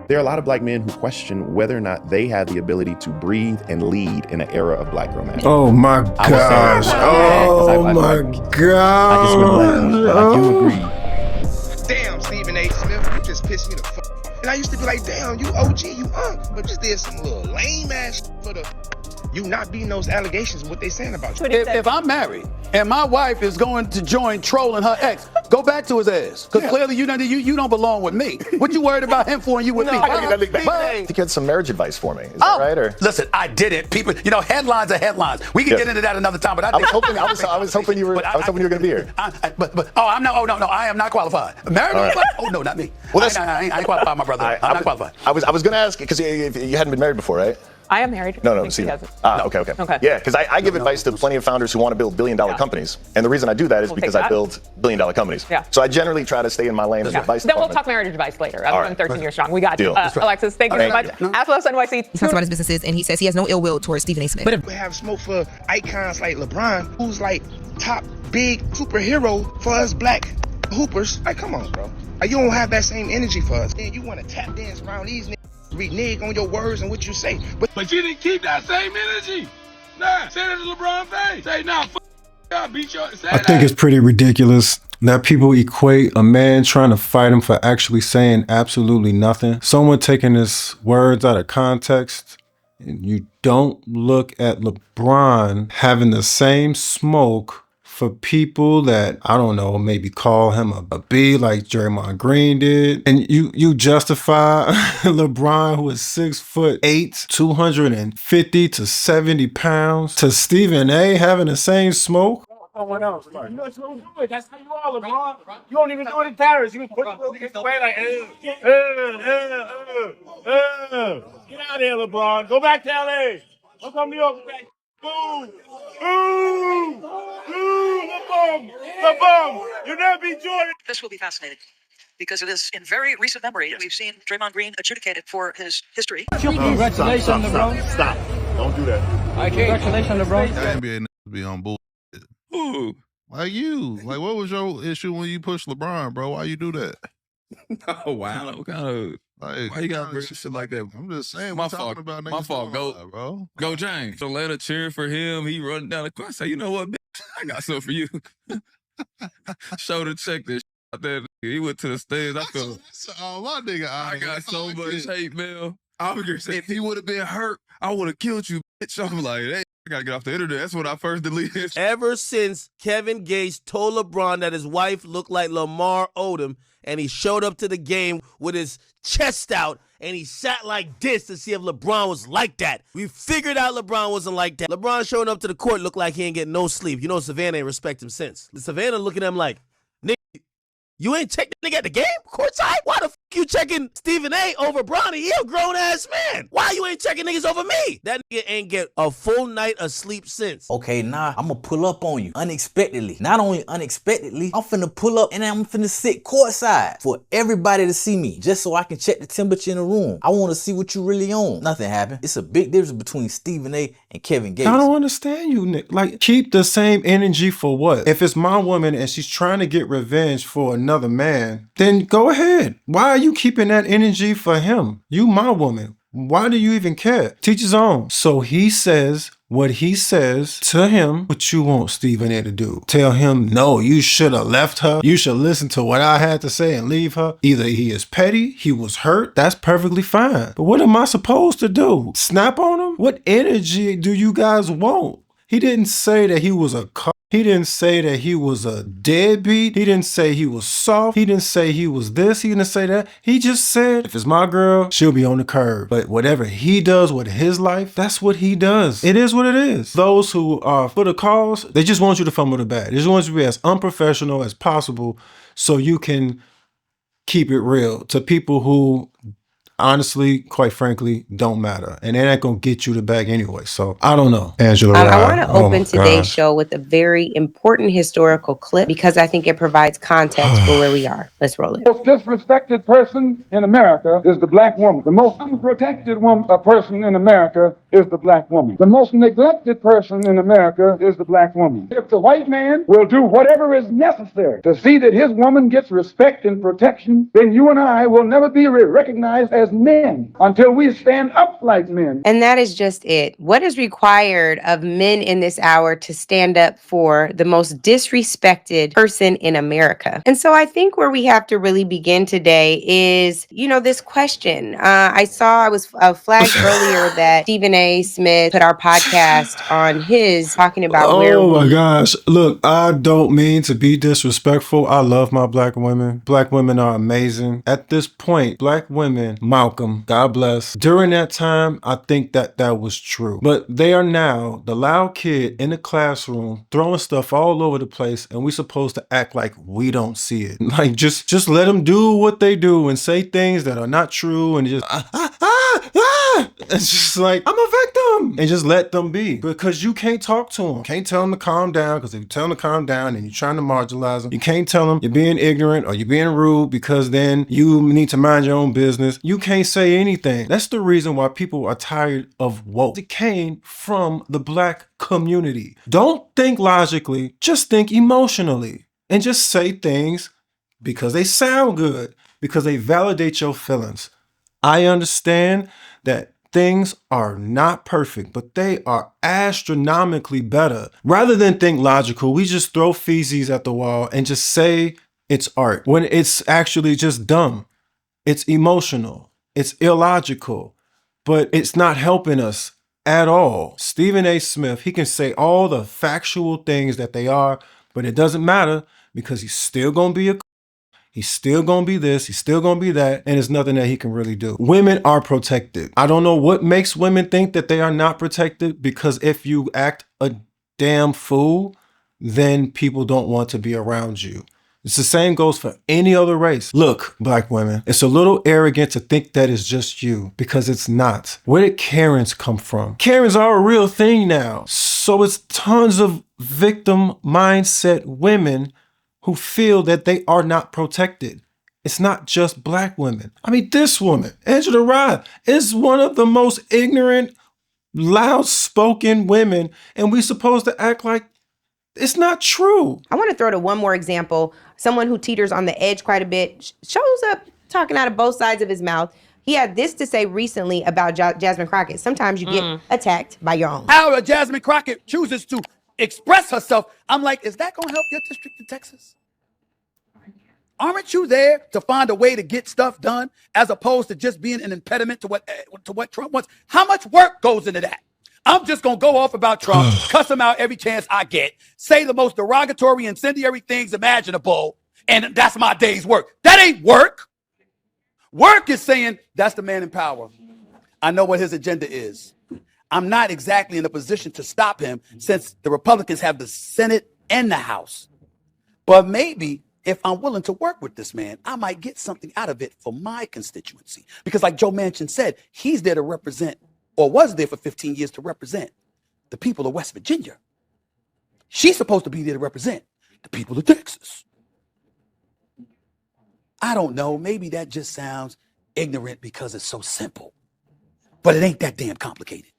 There are a lot of black men who question whether or not they have the ability to breathe and lead in an era of black romance. Oh my gosh. Oh my gosh. I just been but I do agree. Damn, Stephen A. Smith, you just pissed me the fuck off. And I used to be like, damn, you OG, you but just did some little lame ass for the you not beating those allegations of what they saying about you. If I'm married and my wife is going to join trolling her ex, go back to his ass. Because clearly you don't belong with me. What you worried about him for and you with me? I think you had some marriage advice for me. Is that right? Or listen, I didn't. People, headlines are headlines. We can get into that another time. But I was hoping you were going to be here. I am not qualified. Married? Right. Oh no, not me. Well, I ain't qualified, my brother. I'm not qualified. I was going to ask because you hadn't been married before, right? I am married. No. See, okay. Yeah, because I give advice to plenty of founders who want to build billion-dollar companies, and the reason I do that is because I build billion-dollar companies. Yeah. So I generally try to stay in my lane of advice. Then we'll talk marriage advice later. I'm 13 years strong. We got you. Alexis, thank you so much. Atlas NYC. He talks about his businesses, and he says he has no ill will towards Stephen A. Smith. But if we have smoke for icons like LeBron, who's like top big superhero for us black hoopers, like come on, bro. Like, you don't have that same energy for us. And you want to tap dance around these niggas. Renege on your words and what you say. But you didn't keep that same energy. Nah, say that to LeBron face. Say, nah, I beat your I think it's pretty ridiculous that people equate a man trying to fight him for actually saying absolutely nothing. Someone taking his words out of context. And you don't look at LeBron having the same smoke for people that, I don't know, maybe call him a B like Draymond Green did. And you justify LeBron, who is 6'8", 250 to 70 pounds, to Stephen A. having the same smoke. Someone else. You know what you do it. That's how you are, LeBron. You don't even do it in Paris. You put the way like, get out of here, LeBron. Go back to LA. Don't come to New York. Boo! The bum! You never beat Jordan! This will be fascinating because it is in very recent memory that we've seen Draymond Green adjudicated for his history. Congratulations, LeBron. Stop. Don't do that. Congratulations, LeBron. NBA be on bull. Ooh, like you. Like, what was your issue when you pushed LeBron, bro? Why you do that? Oh, wow. What kind of... Like, why you gotta bring shit like that? I'm just saying, my fault. My fault. Go James. Atlanta cheering for him. He running down the court. I say, you know what, bitch? I got something for you. Shoulder check this out there. He went to the stands. I feel my nigga. I got so much hate mail. If he would have been hurt, I would have killed you, bitch. I'm like, hey, I gotta get off the internet. That's when I first deleted. Ever since Kevin Gates told LeBron that his wife looked like Lamar Odom, and he showed up to the game with his chest out, and he sat like this to see if LeBron was like that. We figured out LeBron wasn't like that. LeBron showing up to the court looked like he ain't getting no sleep. You know Savannah ain't respect him since. Savannah looking at him like, nigga, you ain't check the nigga at the game? Courtside? Why the f you checking Stephen A over Bronny? He a grown-ass man. Why you ain't checking niggas over me? That nigga ain't get a full night of sleep since. Okay, nah, I'm gonna pull up on you unexpectedly. Not only unexpectedly, I'm finna pull up and I'm finna sit courtside for everybody to see me, just so I can check the temperature in the room. I wanna see what you really on. Nothing happened. It's a big difference between Stephen A and Kevin Gates. I don't understand you, Nick. Like, keep the same energy for what? If it's my woman and she's trying to get revenge for another man, then go ahead. Why are you keeping that energy for him? You my woman. Why do you even care? Teach his own. So he says what he says to him. What you want Stephen A to do? Tell him, no, you should have left her. You should listen to what I had to say and leave her. Either he is petty, he was hurt. That's perfectly fine. But what am I supposed to do? Snap on him? What energy do you guys want? He didn't say that he was a cuck. He didn't say that he was a deadbeat. He didn't say he was soft. He didn't say he was this. He didn't say that. He just said, if it's my girl, she'll be on the curb. But whatever he does with his life, that's what he does. It is what it is. Those who are for the cause, they just want you to fumble the bag. They just want you to be as unprofessional as possible so you can keep it real to people who honestly, quite frankly, don't matter. And it ain't gonna get you the bag anyway. So I don't know. Angela. I want to open today's show with a very important historical clip because I think it provides context for where we are. Let's roll it. The most disrespected person in America is the black woman. The most unprotected person in America is the black woman. The most neglected person in America is the black woman. If the white man will do whatever is necessary to see that his woman gets respect and protection, then you and I will never be recognized as as men until we stand up like men. And that is just it. What is required of men in this hour to stand up for the most disrespected person in America? And so I think where we have to really begin today is, this question. I was flagged earlier that Stephen A. Smith put our podcast on his talking about where Oh my gosh. Look, I don't mean to be disrespectful. I love my black women. Black women are amazing. At this point, black women, Malcolm, God bless. During that time, I think that was true. But they are now the loud kid in the classroom throwing stuff all over the place, and we're supposed to act like we don't see it. Like, just let them do what they do and say things that are not true and just It's just like, I'm a victim, and just let them be, because you can't talk to them. Can't tell them to calm down, because if you tell them to calm down and you're trying to marginalize them, you can't tell them you're being ignorant or you're being rude, because then you need to mind your own business. You can't say anything. That's the reason why people are tired of woke. It came from the black community. Don't think logically, just think emotionally, and just say things because they sound good, because they validate your feelings. I understand that things are not perfect, but they are astronomically better. Rather than think logical, we just throw feces at the wall and just say it's art, when it's actually just dumb. It's emotional. It's illogical, but it's not helping us at all. Stephen A. Smith, he can say all the factual things that they are, but it doesn't matter, because he's still gonna be he's still gonna be this, he's still gonna be that, and there's nothing that he can really do. Women are protected. I don't know what makes women think that they are not protected, because if you act a damn fool, then people don't want to be around you. It's the same goes for any other race. Look, black women, it's a little arrogant to think that it's just you, because it's not. Where did Karens come from? Karens are a real thing now. So it's tons of victim mindset women who feel that they are not protected. It's not just black women. I mean, this woman, Angela Rye, is one of the most ignorant, loud-spoken women, and we're supposed to act like it's not true. I want to throw to one more example. Someone who teeters on the edge quite a bit, shows up talking out of both sides of his mouth. He had this to say recently about Jasmine Crockett. Sometimes you get attacked by your own. How Jasmine Crockett chooses to express herself, I'm like, is that going to help your district in Texas? Aren't you there to find a way to get stuff done, as opposed to just being an impediment to what Trump wants? How much work goes into that? I'm just going to go off about Trump, cuss him out every chance I get, say the most derogatory, incendiary things imaginable, and that's my day's work. That ain't work. Work is saying, that's the man in power. I know what his agenda is. I'm not exactly in a position to stop him, since the Republicans have the Senate and the House. But maybe if I'm willing to work with this man, I might get something out of it for my constituency. Because like Joe Manchin said, he's there to represent, or was there for 15 years to represent, the people of West Virginia. She's supposed to be there to represent the people of Texas. I don't know, maybe that just sounds ignorant because it's so simple. But it ain't that damn complicated.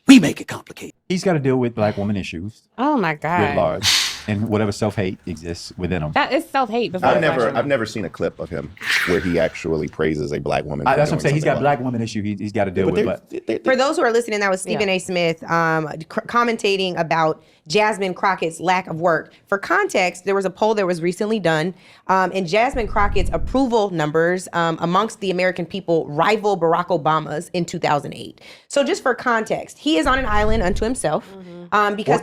We make it complicated. He's got to deal with black woman issues. Oh my God. Writ large. And whatever self-hate exists within him. That is self-hate. I've never seen a clip of him where he actually praises a black woman. That's what I'm saying. He's got black woman issue he's got to deal with. But For those who are listening, that was Stephen A. Smith commentating about Jasmine Crockett's lack of work. For context, there was a poll that was recently done, and Jasmine Crockett's approval numbers amongst the American people rival Barack Obama's in 2008. So just for context, he is on an island unto himself, because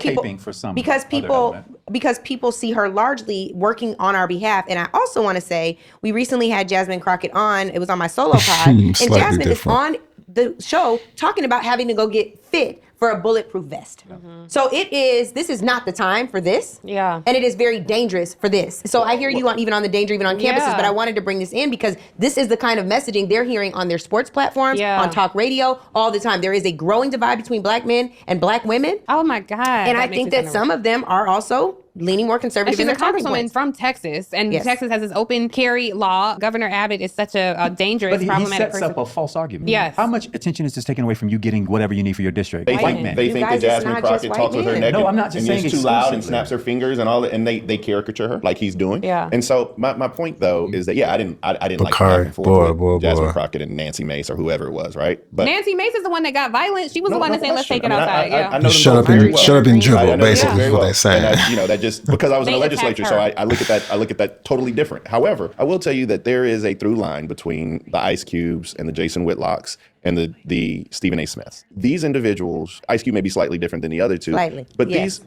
people see her largely working on our behalf. And I also want to say, we recently had Jasmine Crockett on. It was on my solo pod, and Jasmine is on the show talking about having to go get fit for a bulletproof vest. So this is not the time for this. Yeah. And it is very dangerous for this. So I hear you even on the danger, even on campuses, but I wanted to bring this in because this is the kind of messaging they're hearing on their sports platforms, on talk radio, all the time. There is a growing divide between black men and black women. Oh my God. And I think that some of them are also leaning more conservative. And she's in a their talking congresswoman points. from Texas, and Yes. Texas has this open carry law. Governor Abbott is such a dangerous, But he problematic sets person. up a false argument. Yes. How much attention is this taken away from you getting whatever you need for your district? They White think, men. they think that Jasmine Crockett talks with her neck No, I'm not just and saying is too loud and exclusively. snaps her fingers and all that, and they caricature her like he's doing. Yeah. And so my point though is that I didn't like Bakari, back and forth boy, with Jasmine boy. Crockett and Nancy Mace or whoever it was, right? But Nancy Mace is the one that got violent. She was the one that said, "Let's take it question. outside." I know them Shut both up and very well. shut up and I know dribble, them both basically, very is what well. they're saying. And that just because I was in the They legislature, attacked so I look at that totally different. However, I will tell you that there is a through line between the Ice Cubes and the Jason Whitlocks and the Stephen A. Smiths. These individuals, Ice Cube may be slightly different than the other two, Slightly, but yes,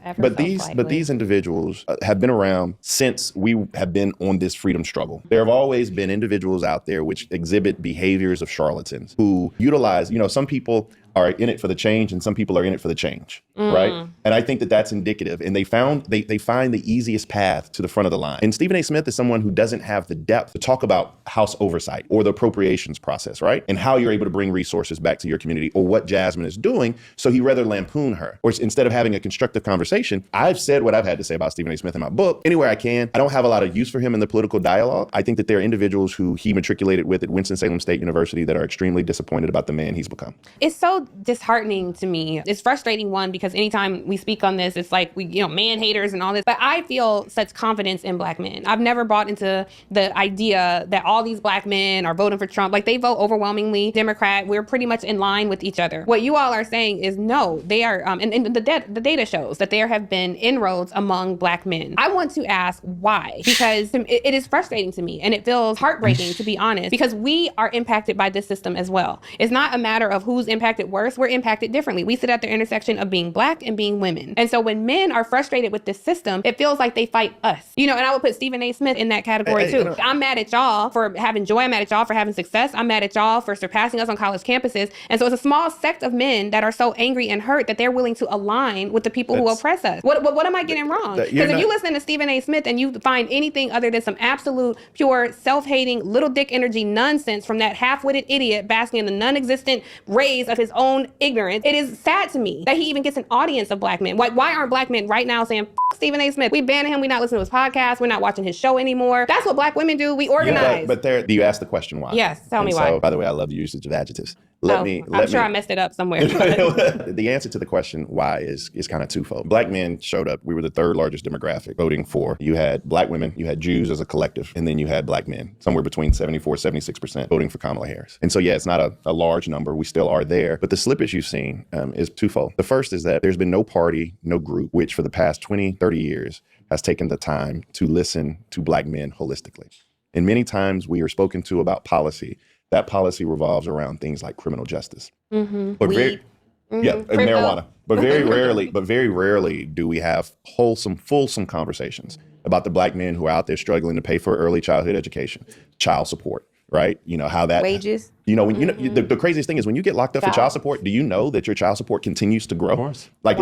these individuals have been around since we have been on this freedom struggle. There have always been individuals out there which exhibit behaviors of charlatans who utilize, some people are in it for the change and some people are in it for the change, right? And I think that that's indicative. And they find the easiest path to the front of the line. And Stephen A. Smith is someone who doesn't have the depth to talk about House oversight or the appropriations process, right? And how you're able to bring resources back to your community or what Jasmine is doing. So he rather lampoon her. Or instead of having a constructive conversation, I've said what I've had to say about Stephen A. Smith in my book anywhere I can. I don't have a lot of use for him in the political dialogue. I think that there are individuals who he matriculated with at Winston-Salem State University that are extremely disappointed about the man he's become. It's so disheartening to me. It's frustrating, one, because anytime we speak on this, it's like we, man haters and all this. But I feel such confidence in Black men. I've never bought into the idea that all these Black men are voting for Trump. Like, they vote overwhelmingly Democrat. We're pretty much in line with each other. What you all are saying is no, they are, and the data shows that there have been inroads among Black men. I want to ask why, because it is frustrating to me and it feels heartbreaking, to be honest, because we are impacted by this system as well. It's not a matter of who's impacted worse. We're impacted differently. We sit at the intersection of being Black and being women. And so when men are frustrated with this system, it feels like they fight us. And I would put Stephen A. Smith in that category too. I'm mad at y'all for having joy. I'm mad at y'all for having success. I'm mad at y'all for surpassing us on college campuses. And so it's a small sect of men that are so angry and hurt that they're willing to align with the people who oppress us. What am I getting wrong? Because if you listen to Stephen A. Smith and you find anything other than some absolute pure self-hating little dick energy nonsense from that half-witted idiot basking in the non-existent rays of his own ignorance, it is sad to me that he even gets an audience of Black men. Why aren't Black men right now saying, F Stephen A. Smith, we banning him, we not listening to his podcast, we're not watching his show anymore? That's what Black women do. We organize. But you asked the question why. Yes, tell me why. By the way, I love the usage of adjectives. I'm sure I messed it up somewhere. The answer to the question why is kind of twofold. Black men showed up. We were the third largest demographic voting for. You had Black women, you had Jews as a collective, and then you had Black men, somewhere between 74, 76% voting for Kamala Harris. And so, it's not a large number. We still are there. But the slippage you've seen is twofold. The first is that there's been no party, no group, which for the past 20, 30 years has taken the time to listen to Black men holistically. And many times we are spoken to about policy. That policy revolves around things like criminal justice. Mm-hmm. But marijuana. But very rarely do we have fulsome conversations about the Black men who are out there struggling to pay for early childhood education, child support, right? How that wages. The craziest thing is when you get locked up for child support, do you know that your child support continues to grow? Of course. Like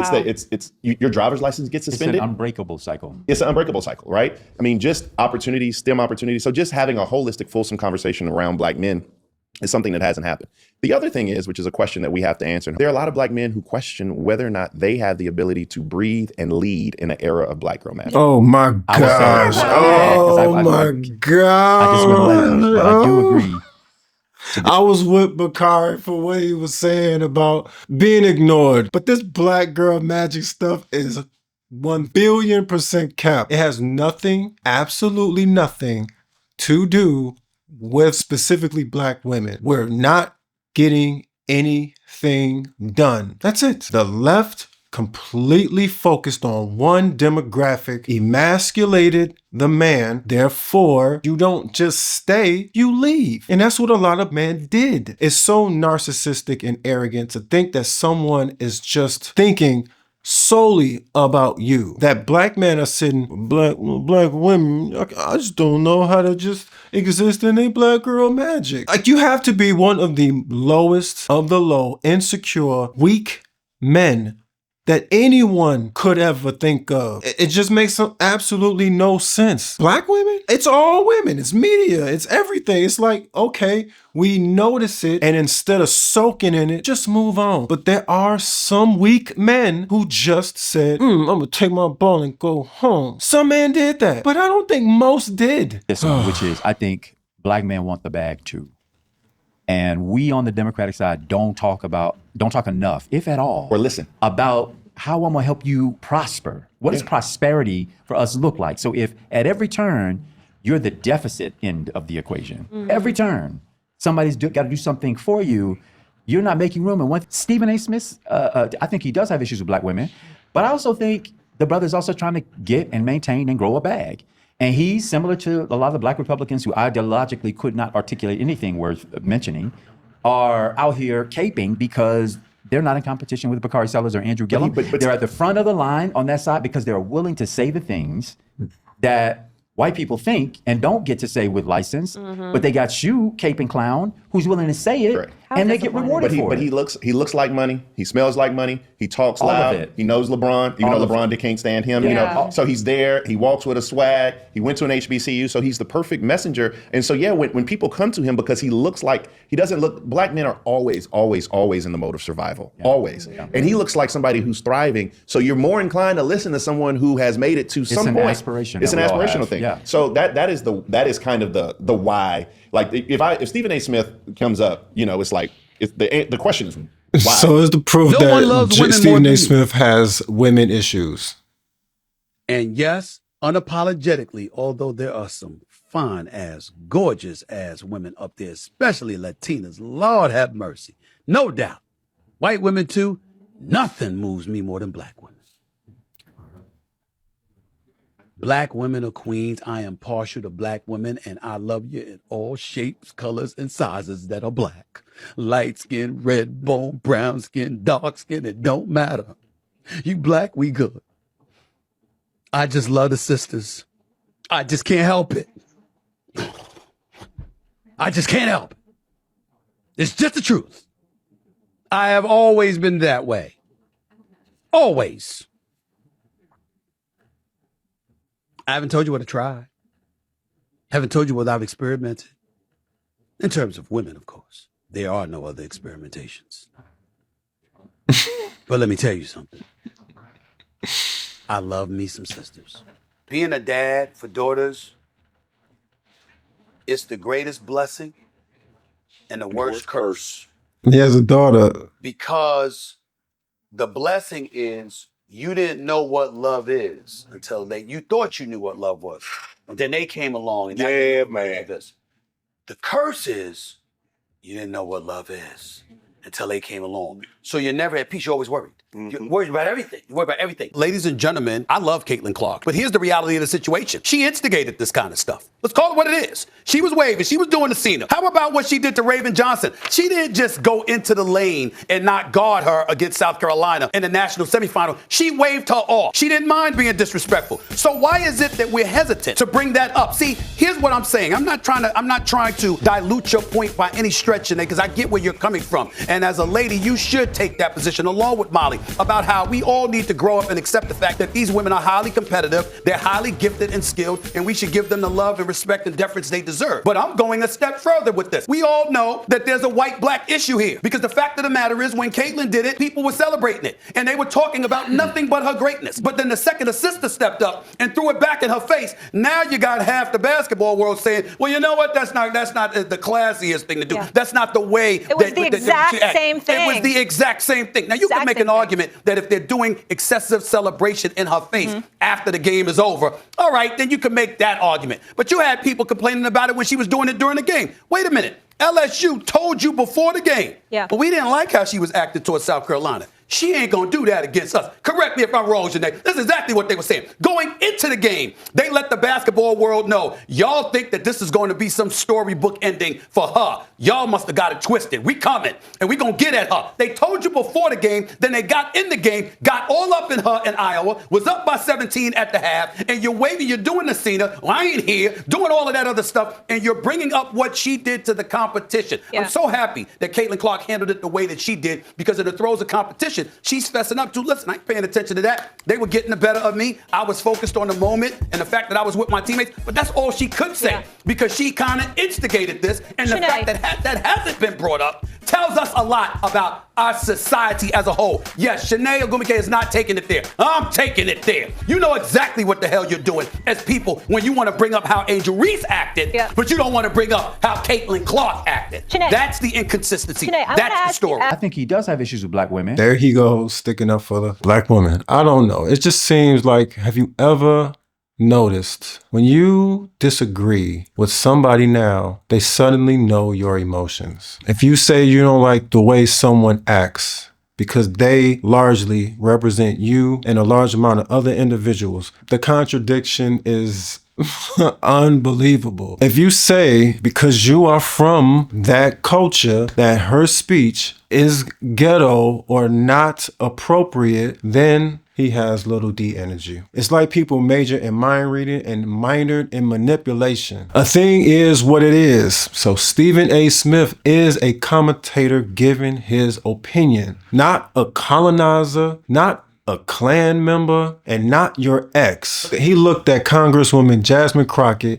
your driver's license gets suspended. It's an unbreakable cycle. It's an unbreakable cycle, right? I mean, just opportunities, STEM opportunities. So just having a holistic, fulsome conversation around Black men is something that hasn't happened. The other thing is, which is a question that we have to answer, there are a lot of Black men who question whether or not they have the ability to breathe and lead in an era of Black girl magic. Oh my gosh. Oh my gosh. I just realized, but I do agree. I was with Bakari for what he was saying about being ignored. But this Black girl magic stuff is 1,000,000,000% cap. It has nothing, absolutely nothing to do with specifically Black women. We're not getting anything done. That's it. The left completely focused on one demographic, emasculated the man. Therefore, you don't just stay, you leave. And that's what a lot of men did. It's so narcissistic and arrogant to think that someone is just thinking solely about you. That Black men are sitting, black women, I just don't know how to just exist in a Black girl magic. Like, you have to be one of the lowest of the low, insecure, weak men that anyone could ever think of. It just makes absolutely no sense. Black women? It's all women. It's media. It's everything. It's like, okay, we notice it, and instead of soaking in it, just move on. But there are some weak men who just said, I'm gonna take my ball and go home. Some men did that, but I don't think most did. This one, which is, I think black men want the bag too. And we on the Democratic side don't talk enough, if at all, or listen about how I'm gonna help you prosper. What does prosperity for us look like? So if at every turn, you're the deficit end of the equation, every turn, somebody's got to do something for you, you're not making room. And Stephen A. Smith, I think he does have issues with black women, but I also think the brother's also trying to get and maintain and grow a bag. And he's similar to a lot of the black Republicans who ideologically could not articulate anything worth mentioning, are out here caping because they're not in competition with Bakari Sellers or Andrew Gillum. But they're at the front of the line on that side because they're willing to say the things that white people think and don't get to say with license, but they got you, Cape and Clown, who's willing to say it, and they get rewarded for it. But he looks like money. He smells like money. He talks loud. He knows LeBron. Even though LeBron can't stand him, you know. So he's there. He walks with a swag. He went to an HBCU, so he's the perfect messenger. And so when people come to him because he doesn't look. Black men are always in the mode of survival, always. And he looks like somebody who's thriving. So you're more inclined to listen to someone who has made it to some point. It's an aspirational thing. Yeah. So that is kind of the why. Like if Stephen A. Smith comes up, you know, it's like the question is why. So is the proof that Stephen A. Smith has women issues. And yes, unapologetically, although there are some fine ass, gorgeous ass women up there, especially Latinas, Lord have mercy, no doubt. White women too. Nothing moves me more than black women. Black women are queens. I am partial to black women, and I love you in all shapes, colors, and sizes that are black. Light skin, red bone, brown skin, dark skin, it don't matter. You black, we good. I just love the sisters. I just can't help it. I just can't help it. It's just the truth. I have always been that way. Always. I haven't told you what I tried. Haven't told you what I've experimented. In terms of women, of course. There are no other experimentations. But let me tell you something. I love me some sisters. Being a dad for daughters, it's the greatest blessing and the worst curse. He has a daughter. Because the blessing is you didn't know what love is until you thought you knew what love was. And then they came along and this. The curse is you didn't know what love is until they came along. So you're never at peace, you're always worried. You're worried about everything. You worry about everything. Ladies and gentlemen, I love Caitlin Clark, but here's the reality of the situation. She instigated this kind of stuff. Let's call it what it is. She was waving. She was doing the Cena. How about what she did to Raven Johnson? She didn't just go into the lane and not guard her against South Carolina in the national semifinal. She waved her off. She didn't mind being disrespectful. So why is it that we're hesitant to bring that up? See, here's what I'm saying. I'm not trying to dilute your point by any stretch in it, because I get where you're coming from. And as a lady, you should take that position along with Molly about how we all need to grow up and accept the fact that these women are highly competitive, they're highly gifted and skilled, and we should give them the love and respect and deference they deserve. But I'm going a step further with this. We all know that there's a white-black issue here, because the fact of the matter is when Caitlin did it, people were celebrating it, and they were talking about nothing but her greatness. But then the second her sister stepped up and threw it back in her face, now you got half the basketball world saying, well, you know what, that's not the classiest thing to do. Yeah. That's not the way. It was the exact same thing. It was the exact same thing. Now, you can make an argument that if they're doing excessive celebration in her face after the game is over, all right, then you can make that argument. But you had people complaining about it when she was doing it during the game. Wait a minute. LSU told you before the game. Yeah. But we didn't like how she was acting towards South Carolina. She ain't going to do that against us. Correct me if I'm wrong, Janae. This is exactly what they were saying. Going into the game, they let the basketball world know, y'all think that this is going to be some storybook ending for her. Y'all must have got it twisted. We coming, and we going to get at her. They told you before the game, then they got in the game, got all up in her in Iowa, was up by 17 at the half, and you're waving, you're doing the Cena, well, I ain't here, doing all of that other stuff, and you're bringing up what she did to the competition. Yeah. I'm so happy that Caitlin Clark handled it the way that she did, because in the throes of competition, situation she's fessing up to. Listen, I ain't paying attention to that. They were getting the better of me. I was focused on the moment and the fact that I was with my teammates, but that's all she could say because she kind of instigated this. And the fact that hasn't been brought up tells us a lot about our society as a whole. Yes, Shanae Ogumike is not taking it there. I'm taking it there. You know exactly what the hell you're doing as people when you want to bring up how Angel Reese acted, but you don't want to bring up how Caitlin Clark acted. Shanae, that's the inconsistency. That's the story. I think he does have issues with black women. There he goes, sticking up for the black woman. I don't know. It just seems like, have you ever noticed when you disagree with somebody now, they suddenly know your emotions. If you say you don't like the way someone acts because they largely represent you and a large amount of other individuals, the contradiction is unbelievable. If you say because you are from that culture that her speech is ghetto or not appropriate, then he has little d energy. It's like people major in mind reading and minored in manipulation. A thing is what it is. So Stephen A. Smith is a commentator giving his opinion, not a colonizer, not a Klan member, and not your ex. He looked at Congresswoman Jasmine Crockett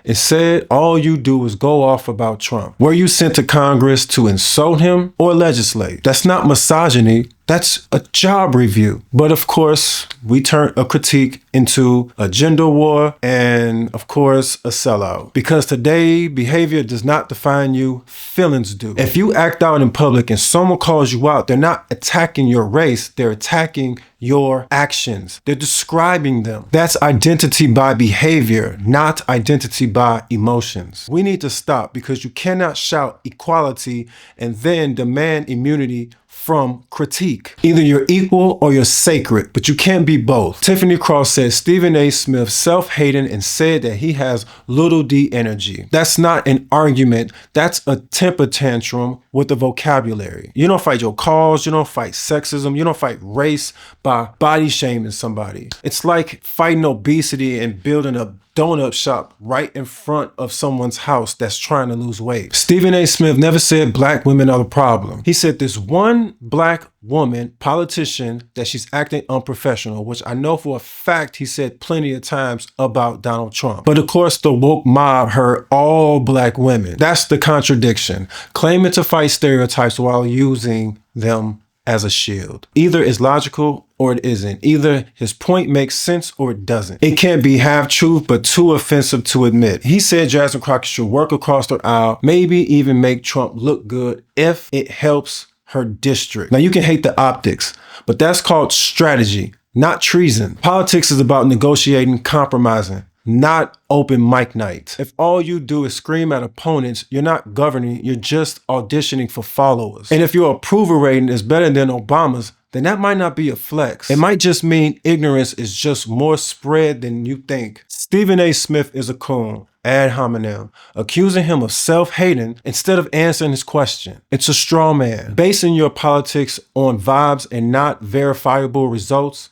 and said, all you do is go off about Trump. Were you sent to Congress to insult him or legislate? That's not misogyny. That's a job review. But of course, we turn a critique into a gender war and, of course, a sellout. Because today, behavior does not define you, feelings do. If you act out in public and someone calls you out, they're not attacking your race, they're attacking your actions. They're describing them. That's identity by behavior, not identity by emotions. We need to stop because you cannot shout equality and then demand immunity from critique. Either you're equal or you're sacred, but you can't be both. Tiffany Cross said Stephen A. Smith self-hating and said that he has little d energy. That's not an argument. That's a temper tantrum with a vocabulary. You don't fight your cause. You don't fight sexism. You don't fight race by body shaming somebody. It's like fighting obesity and building a donut shop right in front of someone's house that's trying to lose weight. Stephen A. Smith never said black women are the problem. He said this one black woman, politician, that she's acting unprofessional, which I know for a fact he said plenty of times about Donald Trump. But of course, the woke mob heard all black women. That's the contradiction. Claiming to fight stereotypes while using them as a shield. Either it's logical or it isn't. Either his point makes sense or it doesn't. It can't be half truth, but too offensive to admit. He said Jasmine Crockett should work across the aisle, maybe even make Trump look good if it helps her district. Now you can hate the optics, but that's called strategy, not treason. Politics is about negotiating, compromising, not open mic night. If all you do is scream at opponents, you're not governing, you're just auditioning for followers. And if your approval rating is better than Obama's, then that might not be a flex. It might just mean ignorance is just more spread than you think. Stephen A. Smith is a coon, ad hominem, accusing him of self-hating instead of answering his question. It's a straw man. Basing your politics on vibes and not verifiable results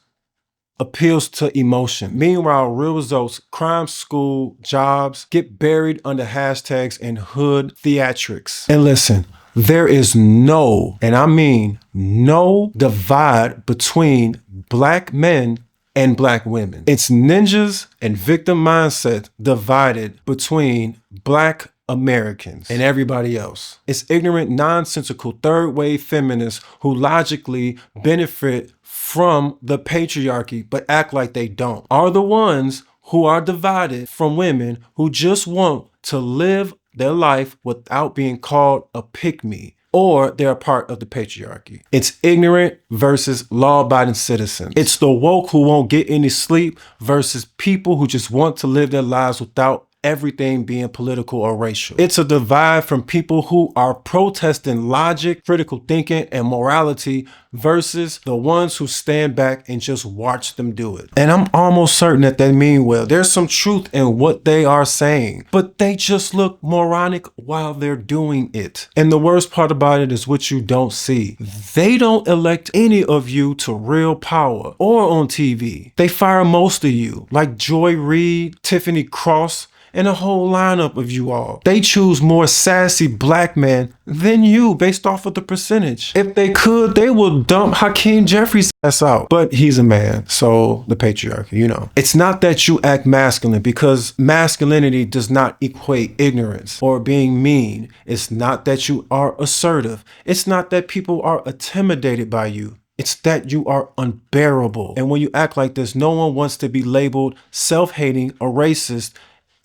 appeals to emotion. Meanwhile, real results, crime, school, jobs, get buried under hashtags and hood theatrics. And listen, there is no, and I mean no, divide between black men and black women. It's ninjas and victim mindset divided between black Americans and everybody else. It's ignorant, nonsensical third wave feminists who logically benefit from the patriarchy but act like they don't, are the ones who are divided from women who just want to live their life without being called a pick-me, or they're a part of the patriarchy. It's ignorant versus law-abiding citizens. It's the woke who won't get any sleep versus people who just want to live their lives without everything being political or racial. It's a divide from people who are protesting logic, critical thinking, and morality versus the ones who stand back and just watch them do it. And I'm almost certain that they mean well. There's some truth in what they are saying, but they just look moronic while they're doing it. And the worst part about it is what you don't see. They don't elect any of you to real power or on TV. They fire most of you, like Joy Reid, Tiffany Cross, and a whole lineup of you all. They choose more sassy black men than you based off of the percentage. If they could, they will dump Hakeem Jeffries' ass out. But he's a man, so the patriarchy, you know. It's not that you act masculine, because masculinity does not equate ignorance or being mean. It's not that you are assertive. It's not that people are intimidated by you. It's that you are unbearable. And when you act like this, no one wants to be labeled self-hating or racist.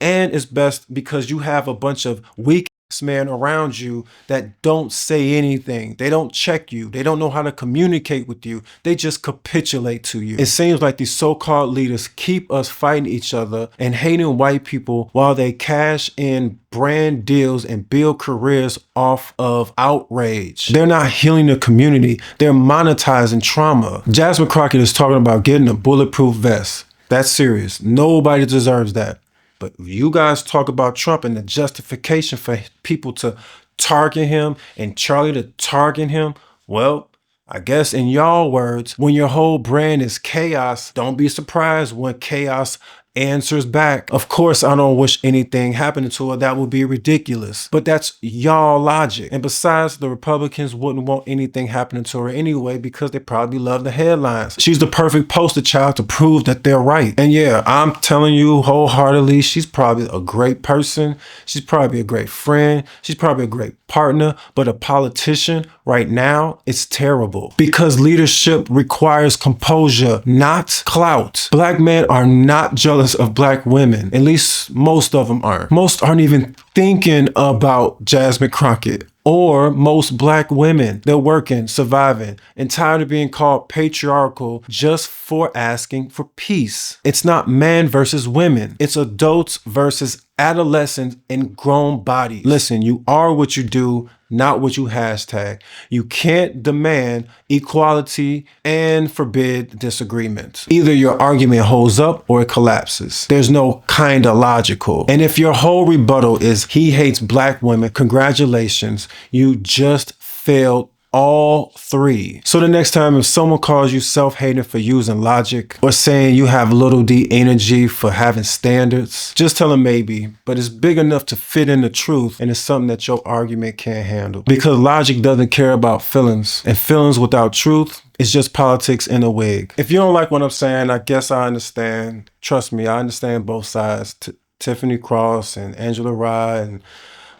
And it's best because you have a bunch of weak men around you that don't say anything. They don't check you. They don't know how to communicate with you. They just capitulate to you. It seems like these so-called leaders keep us fighting each other and hating white people while they cash in brand deals and build careers off of outrage. They're not healing the community. They're monetizing trauma. Jasmine Crockett is talking about getting a bulletproof vest. That's serious. Nobody deserves that. But you guys talk about Trump and the justification for people to target him and Charlie to target him. Well, I guess in y'all words, when your whole brand is chaos, don't be surprised when chaos answers back. Of course, I don't wish anything happened to her. That would be ridiculous. But that's y'all logic. And besides, the Republicans wouldn't want anything happening to her anyway because they probably love the headlines. She's the perfect poster child to prove that they're right. And yeah, I'm telling you wholeheartedly, she's probably a great person. She's probably a great friend. She's probably a great partner. But a politician right now, it's terrible. Because leadership requires composure, not clout. Black men are not jealous of black women. At least most of them aren't. Most aren't even thinking about Jasmine Crockett or most black women. They're working, surviving, and tired of being called patriarchal just for asking for peace. It's not man versus women. It's adults versus adolescents and grown bodies. Listen, you are what you do, not what you hashtag. You can't demand equality and forbid disagreement. Either your argument holds up or it collapses. There's no kinda logical. And if your whole rebuttal is he hates black women, congratulations, you just failed all three. So the next time if someone calls you self-hating for using logic or saying you have little d energy for having standards, just tell them maybe, but it's big enough to fit in the truth and it's something that your argument can't handle. Because logic doesn't care about feelings, and feelings without truth is just politics in a wig. If you don't like what I'm saying, I guess I understand. Trust me, I understand both sides. Tiffany Cross and Angela Rye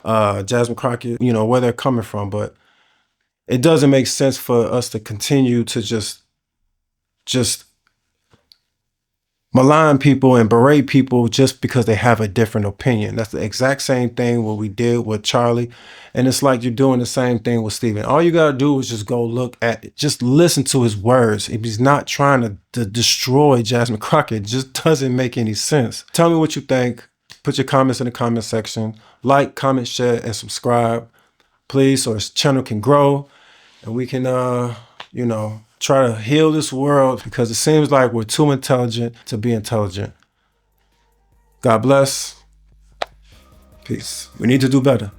and Jasmine Crockett, you know, where they're coming from, but it doesn't make sense for us to continue to just malign people and berate people just because they have a different opinion. That's the exact same thing what we did with Charlie. And it's like you're doing the same thing with Stephen. All you gotta do is just go look at it. Just listen to his words. If he's not trying to destroy Jasmine Crockett, it just doesn't make any sense. Tell me what you think. Put your comments in the comment section. Like, comment, share, and subscribe, please, so this channel can grow. And we can, you know, try to heal this world because it seems like we're too intelligent to be intelligent. God bless. Peace. We need to do better.